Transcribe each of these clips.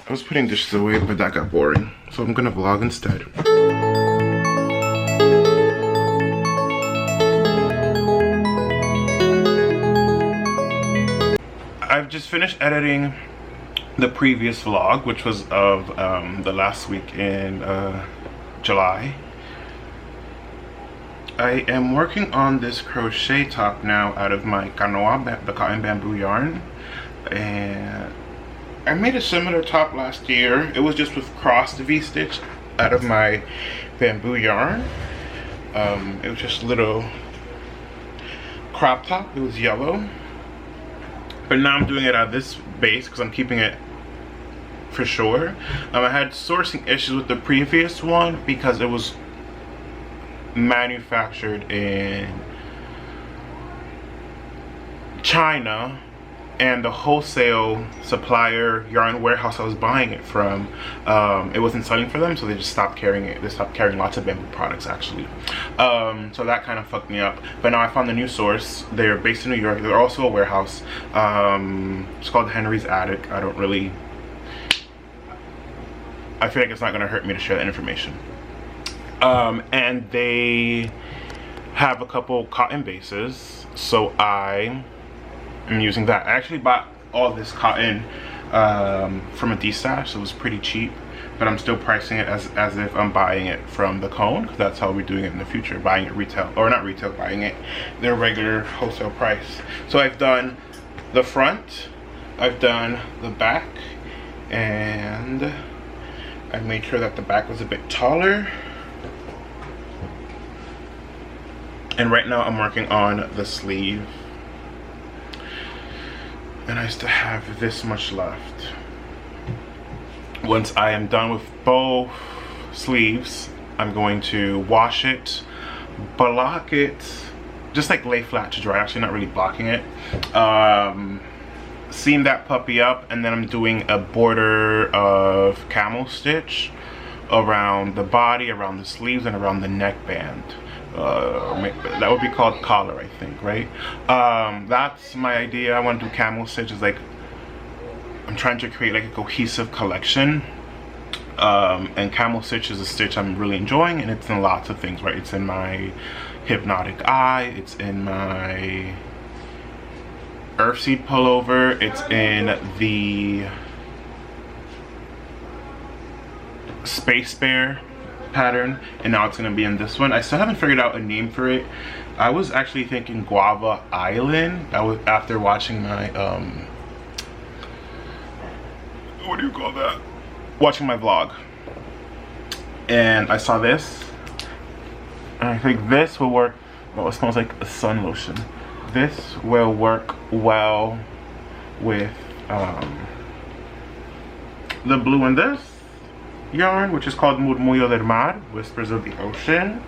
I was putting dishes away, but that got boring, so I'm gonna vlog instead. I've just finished editing the previous vlog, which was of the last week in July. I am working on this crochet top now out of my canon, the cotton bamboo yarn, and I made a similar top last year. It was just with crossed V-stitch out of my bamboo yarn. It was just a little crop top. It was yellow, but now I'm doing it out of this base because I'm keeping it for sure. I had sourcing issues with the previous one because it was manufactured in China, and the wholesale supplier yarn warehouse I was buying it from, it wasn't selling for them, so they just stopped carrying it. They stopped carrying lots of bamboo products actually. So that kind of fucked me up, but now I found the new source. They're based in New York. They're also a warehouse. It's called Henry's Attic. I feel like it's not going to hurt me to share that information. And they have a couple cotton bases, so I am using that. I actually bought all this cotton from a D-stash, so it was pretty cheap, but I'm still pricing it as if I'm buying it from the cone, because that's how we're doing it in the future, buying it retail, or not retail, buying it their regular wholesale price. So I've done the front, I've done the back, and I made sure that the back was a bit taller. And right now I'm working on the sleeve, and I still have this much left. Once I am done with both sleeves, I'm going to wash it, block it, just like lay flat to dry, actually not really blocking it. Seam that puppy up, and then I'm doing a border of camel stitch around the body, around the sleeves, and around the neckband. That would be called collar, I think, right? That's my idea. I want to do camel stitches. Like, I'm trying to create like a cohesive collection, and camel stitch is a stitch I'm really enjoying, and it's in lots of things, right? It's in my hypnotic eye, it's in my earthseed pullover, it's in the space bear pattern, and now it's going to be in this one. I still haven't figured out a name for it. I was actually thinking Guava Island. That was after watching my what do you call that, watching my vlog, and I saw this, and I think this will work. Well, it smells like a sun lotion. This will work well with the blue in this yarn, which is called Murmullo del Mar, Whispers of the Ocean.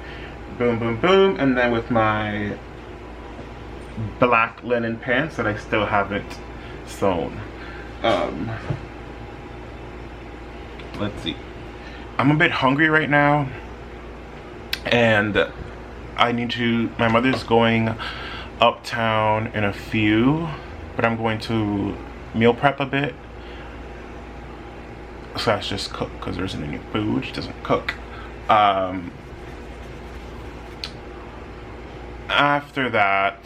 Boom, boom, boom. And then with my black linen pants that I still haven't sewn. Let's see. I'm a bit hungry right now, and I need to, my mother's going uptown in a few, but I'm going to meal prep a bit. So that's just cook, because there isn't any food. She doesn't cook. After that,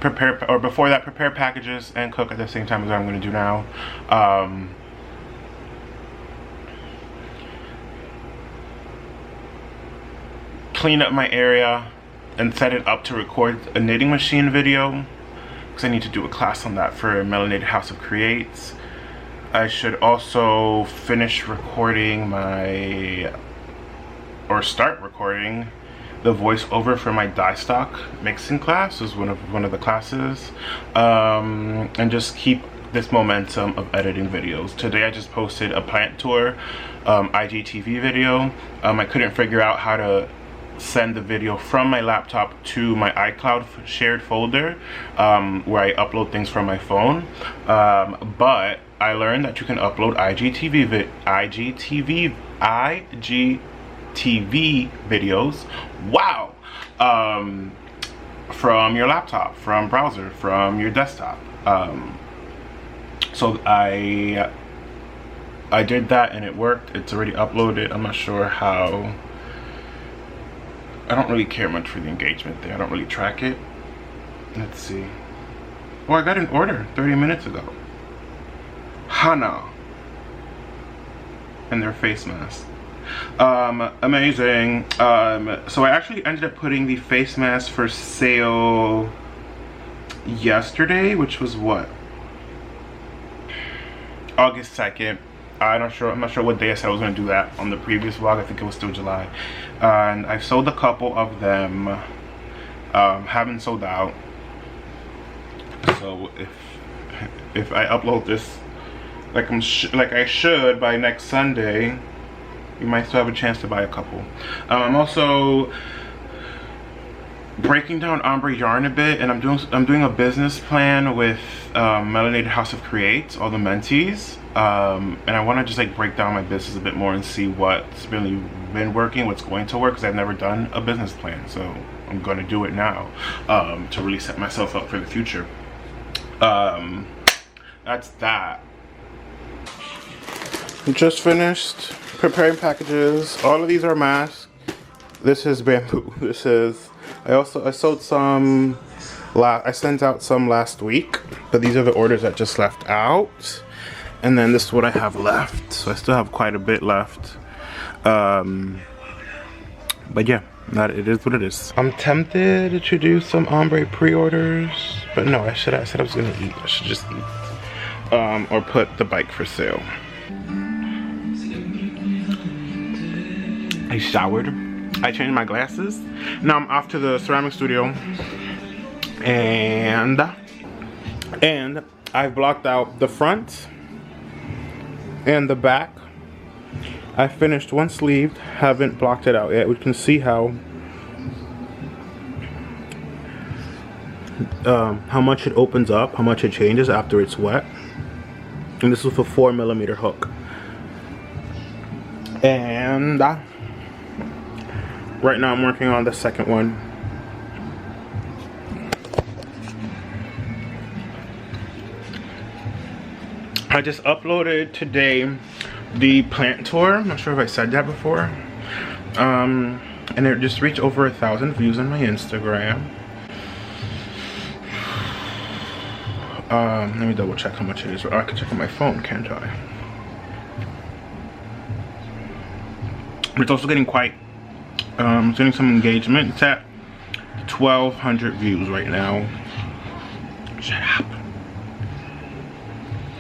before that, prepare packages and cook at the same time as what I'm going to do now. Clean up my area and set it up to record a knitting machine video, because I need to do a class on that for Melanated House of Creates. I should also finish recording start recording the voiceover for my dye stock mixing class. Is one of the classes, and just keep this momentum of editing videos. Today I just posted a plant tour IGTV video. I couldn't figure out how to send the video from my laptop to my iCloud shared folder, where I upload things from my phone, but I learned that you can upload IGTV videos, wow, from your laptop, from browser, from your desktop. So I did that and it worked. It's already uploaded. I'm not sure how. I don't really care much for the engagement thing. I don't really track it. Let's see. Oh, I got an order 30 minutes ago. Hana. And their face mask. Amazing. So I actually ended up putting the face mask for sale yesterday, which was what? August 2nd. I'm not sure what day I said I was going to do that on the previous vlog. I think it was still July. And I've sold a couple of them. Haven't sold out. So if I upload this like I should by next Sunday, you might still have a chance to buy a couple. I'm also breaking down ombre yarn a bit, and I'm doing a business plan with Melanated House of Creates, all the mentees, and I want to just like break down my business a bit more and see what's really been working, what's going to work, because I've never done a business plan, so I'm going to do it now to really set myself up for the future. That's that. Just finished preparing packages. All of these are masks. This is bamboo. This is, I sold some, I sent out some last week, but these are the orders that just left out. And then this is what I have left. So I still have quite a bit left. But yeah, it is what it is. I'm tempted to do some ombre pre-orders, but no, I said I was gonna eat. I should just eat. Or put the bike for sale. I showered. I changed my glasses. Now I'm off to the ceramic studio, and I've blocked out the front and the back. I finished one sleeve, haven't blocked it out yet. We can see how much it opens up, how much it changes after it's wet. And this is with a 4mm hook. And right now I'm working on the second one. I just uploaded today the plant tour. I'm not sure if I said that before. And it just reached over 1,000 views on my Instagram. Let me double check how much it is. Oh, I can check on my phone, can't I? It's also getting quite, it's getting some engagement. It's at 1,200 views right now. Shut up.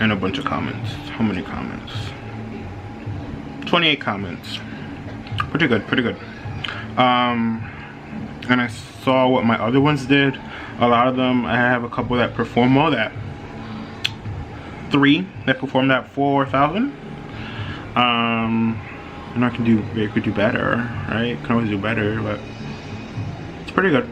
And a bunch of comments. How many comments? 28 comments. Pretty good, pretty good. And I saw what my other ones did. A lot of them, I have a couple that perform well, that 3 that performed at 4,000. And I could do better, right? Can always do better, but it's pretty good.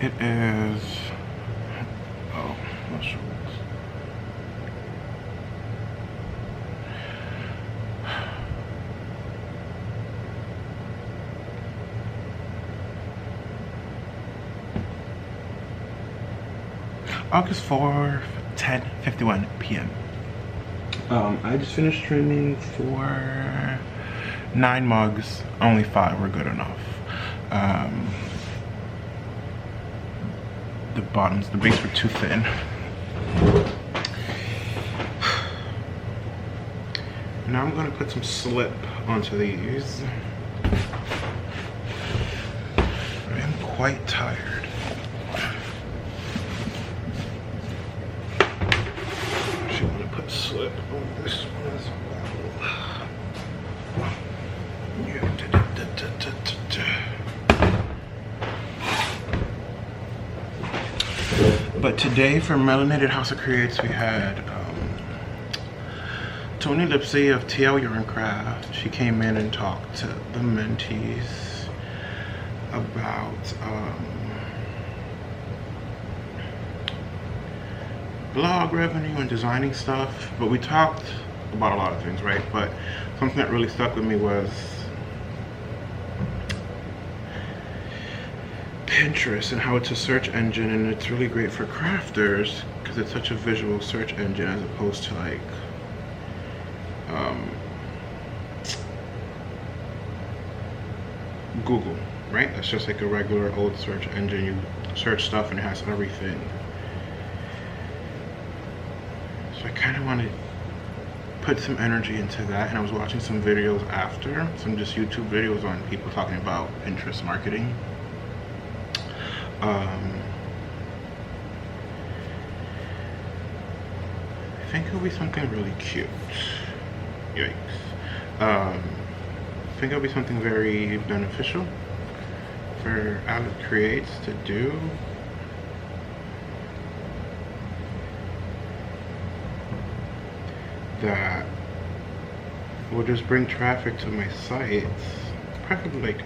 It is, oh, not sure. August 4th, 10:51 p.m. I just finished trimming for 9 mugs. Only 5 were good enough. The bottoms, the base were too thin. Now I'm gonna put some slip onto these. I am quite tired. Actually, I'm gonna put slip on this one as well. Yeah. But today for Melanated House of Creates, we had Tony Lipsey of TL Yarn Craft. She came in and talked to the mentees about blog revenue and designing stuff. But we talked about a lot of things, right? But something that really stuck with me was Pinterest and how it's a search engine, and it's really great for crafters because it's such a visual search engine as opposed to like Google, right? That's just like a regular old search engine. You search stuff and it has everything. So I kind of want to put some energy into that, and I was watching some videos after, some just YouTube videos on people talking about Pinterest marketing. I think it'll be something really cute. Yikes. I think it'll be something very beneficial for Avid Creates to do. That will just bring traffic to my sites, preferably like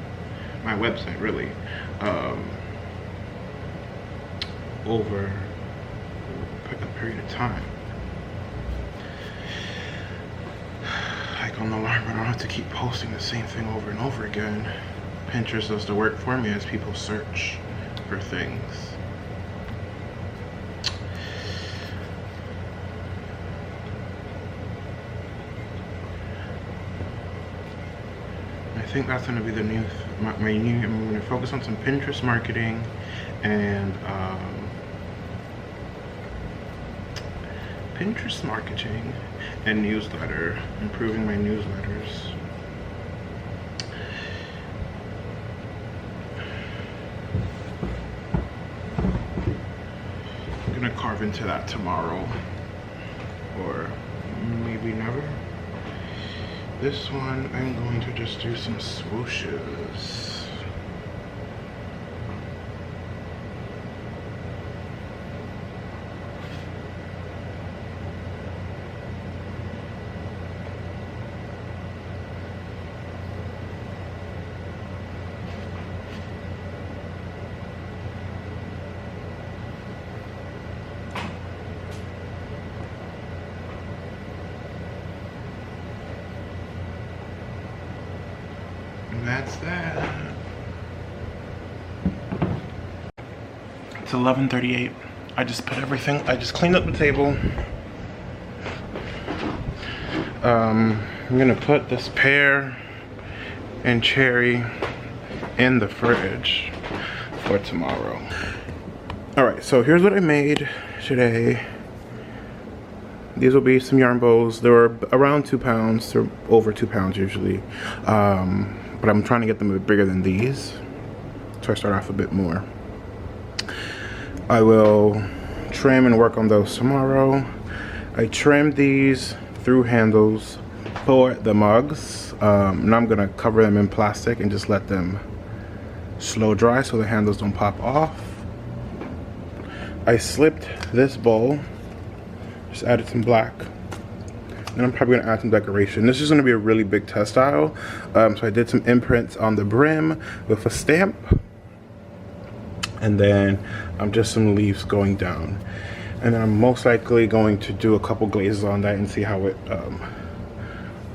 my website, really, over a period of time. Like on the alarm, I don't have to keep posting the same thing over and over again. Pinterest does the work for me as people search for things. I think that's going to be the new, I'm going to focus on some Pinterest marketing and Pinterest marketing and newsletter, improving my newsletters. I'm gonna carve into that tomorrow, or maybe never. This one, I'm going to just do some swooshes. And that's that. It's 11:38. I just cleaned up the table. I'm gonna put this pear and cherry in the fridge for tomorrow. Alright, so here's what I made today. These will be some yarn bows. They were around 2 pounds. They're over 2 pounds usually. But I'm trying to get them a bit bigger than these. So I start off a bit more. I will trim and work on those tomorrow. I trimmed these through handles for the mugs. Now I'm gonna cover them in plastic and just let them slow dry so the handles don't pop off. I slipped this bowl. Just added some black. And I'm probably gonna add some decoration. This is gonna be a really big test style. So I did some imprints on the brim with a stamp. And then just some leaves going down. And I'm most likely going to do a couple glazes on that and see how it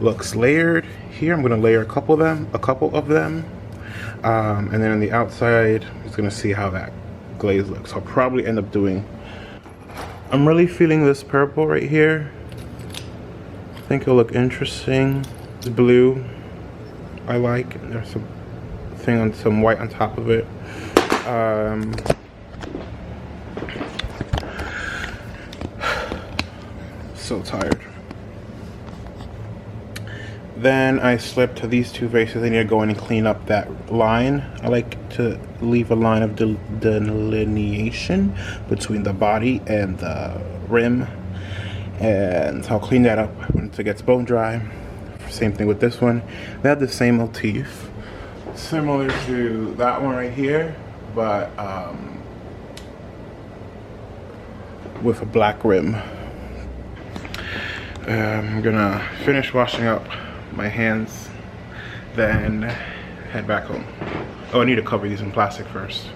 looks layered. Here I'm gonna layer a couple of them. And then on the outside, I'm just gonna see how that glaze looks. I'll probably end up doing, I'm really feeling this purple right here. I think it'll look interesting. The blue, I like. There's some thing on some white on top of it. So tired. Then I slipped these two vases. I need to go in and clean up that line. I like to leave a line of delineation between the body and the rim. And I'll clean that up once it gets bone dry. Same thing with this one. They have the same motif, similar to that one right here, but with a black rim. I'm gonna finish washing up my hands, then head back home. Oh, I need to cover these in plastic first.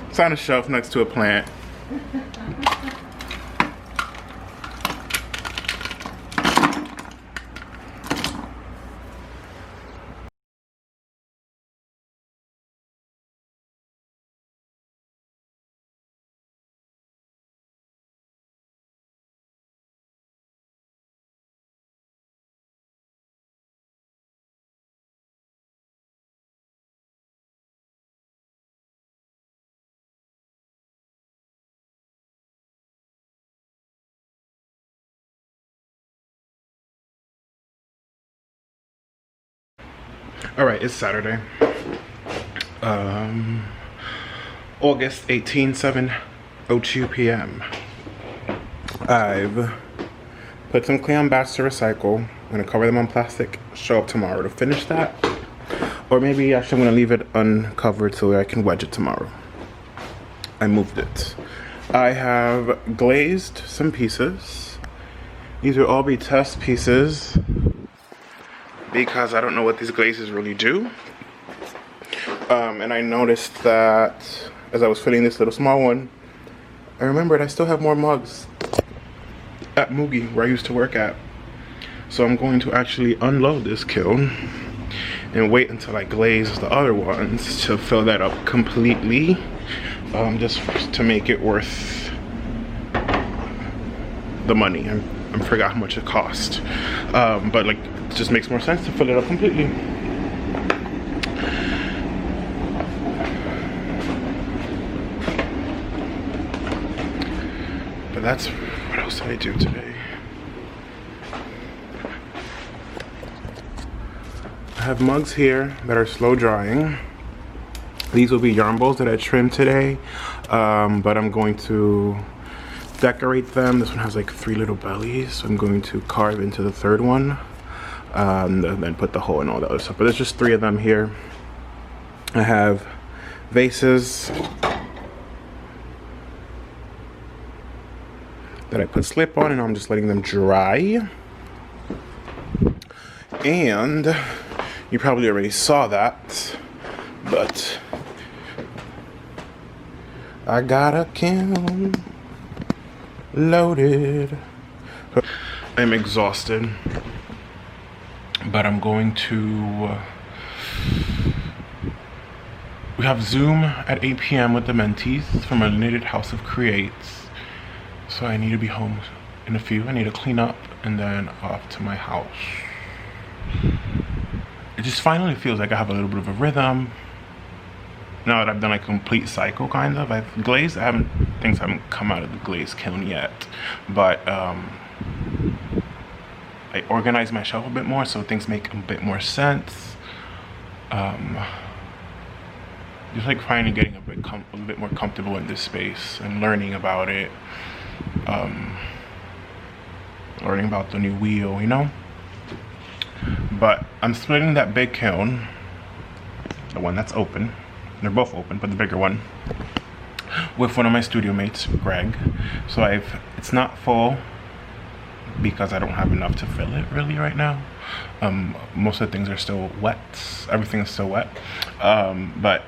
It's on a shelf next to a plant. Alright, it's Saturday. August 18, 7:02 p.m. I've put some clay on batch to recycle. I'm gonna cover them on plastic, show up tomorrow to finish that. Or maybe actually I'm gonna leave it uncovered so I can wedge it tomorrow. I moved it. I have glazed some pieces. These will all be test pieces because I don't know what these glazes really do. And I noticed that as I was filling this little small one, I remembered I still have more mugs at Mugi where I used to work at. So I'm going to actually unload this kiln and wait until I glaze the other ones to fill that up completely, just to make it worth the money. I forgot how much it cost, but like it just makes more sense to fill it up completely. But that's, what else did I do today? I have mugs here that are slow drying. These will be yarn bowls that I trimmed today, but I'm going to decorate them. This one has like 3 little bellies, so I'm going to carve into the third one, and then put the hole and all the other stuff. But there's just 3 of them here. I have vases that I put slip on, and I'm just letting them dry. And you probably already saw that, but I got a kiln loaded. I'm exhausted, but I'm going to we have Zoom at 8 p.m. with the mentees from a knitted house of creates, so I need to be home in a few. I need to clean up and then off to my house. It just finally feels like I have a little bit of a rhythm now that I've done like a complete cycle, kind of. I've glazed, things haven't come out of the glaze kiln yet, but I organize my shelf a bit more so things make a bit more sense. Just like finally getting a bit more comfortable in this space and learning about it, learning about the new wheel, you know. But I'm splitting that big kiln, the one that's open, they're both open, but the bigger one, with one of my studio mates, Greg. So it's not full because I don't have enough to fill it really right now. Most of the things are still wet, everything is still wet. But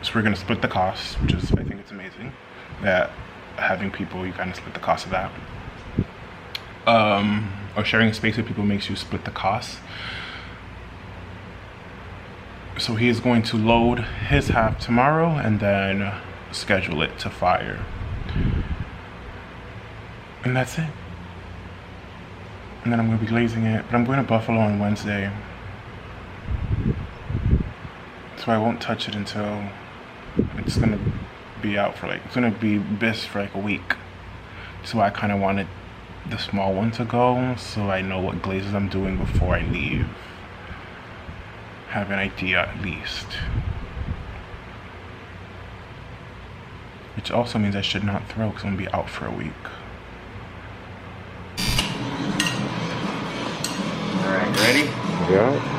so we're gonna split the cost, which is, I think it's amazing that having people, you kind of split the cost of that. Or sharing a space with people makes you split the cost. So he is going to load his half tomorrow and then schedule it to fire. And that's it. And then I'm gonna be glazing it, but I'm going to Buffalo on Wednesday. So I won't touch it until it's gonna be out for like, it's gonna be best for like a week. So I kind of wanted the small one to go, so I know what glazes I'm doing before I leave. Have an idea at least. Which also means I should not throw because I'm gonna be out for a week. Alright, ready? Yeah.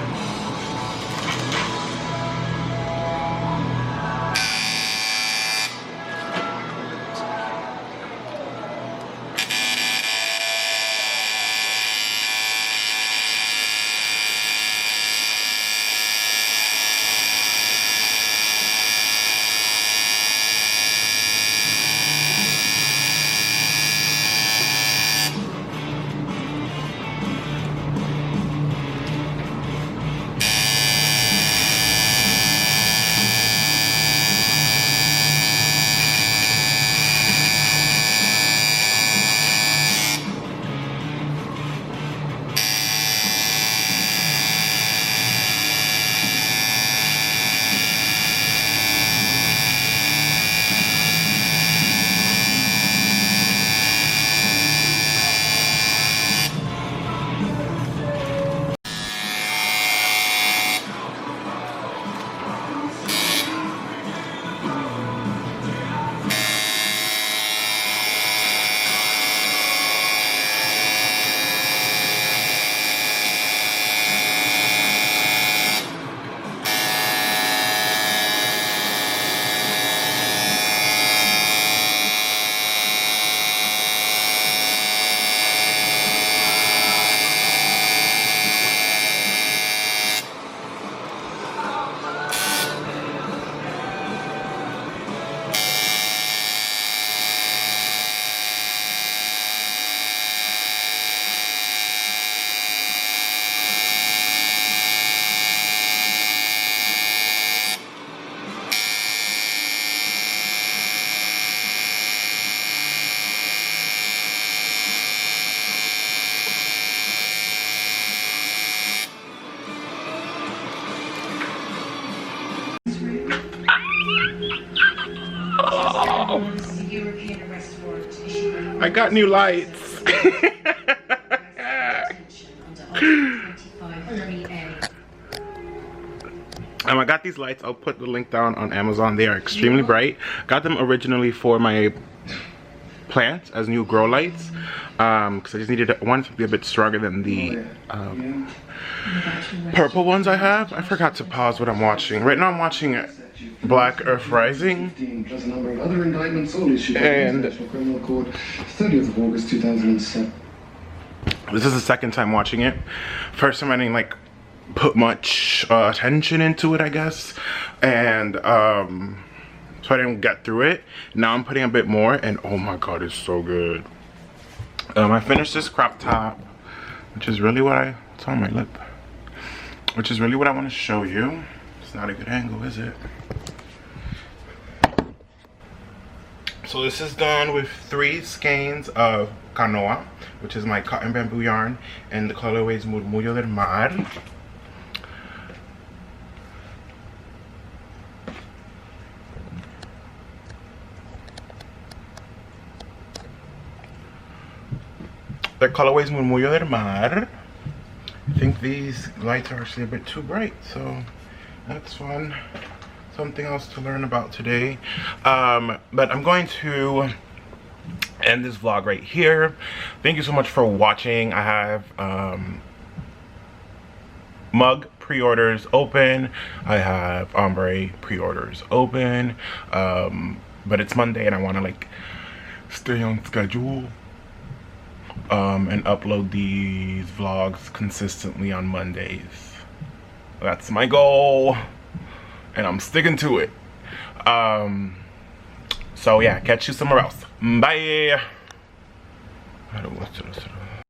I got new lights. I got these lights. I'll put the link down on Amazon. They are extremely bright. Got them originally for my plants as new grow lights, because I just needed one to be a bit stronger than the purple ones I have. I forgot to pause what I'm watching. Right now I'm watching Black Earth Rising, and this is the second time watching it. First time I didn't like put much attention into it, I guess, and so I didn't get through it. Now I'm putting a bit more, and oh my god, it's so good. I finished this crop top, which is really what it's on my lip, which is really what I want to show you. It's not a good angle, is it? So this is done with 3 skeins of canoa, which is my cotton bamboo yarn, and the colorway is Murmullo del Mar. The colorway is Murmullo del Mar. I think these lights are actually a bit too bright, so that's fun. Something else to learn about today. But I'm going to end this vlog right here. Thank you so much for watching. I have mug pre-orders open. I have ombre pre-orders open. But it's Monday and I want to like stay on schedule and upload these vlogs consistently on Mondays. That's my goal, and I'm sticking to it. So yeah, catch you somewhere else. Bye.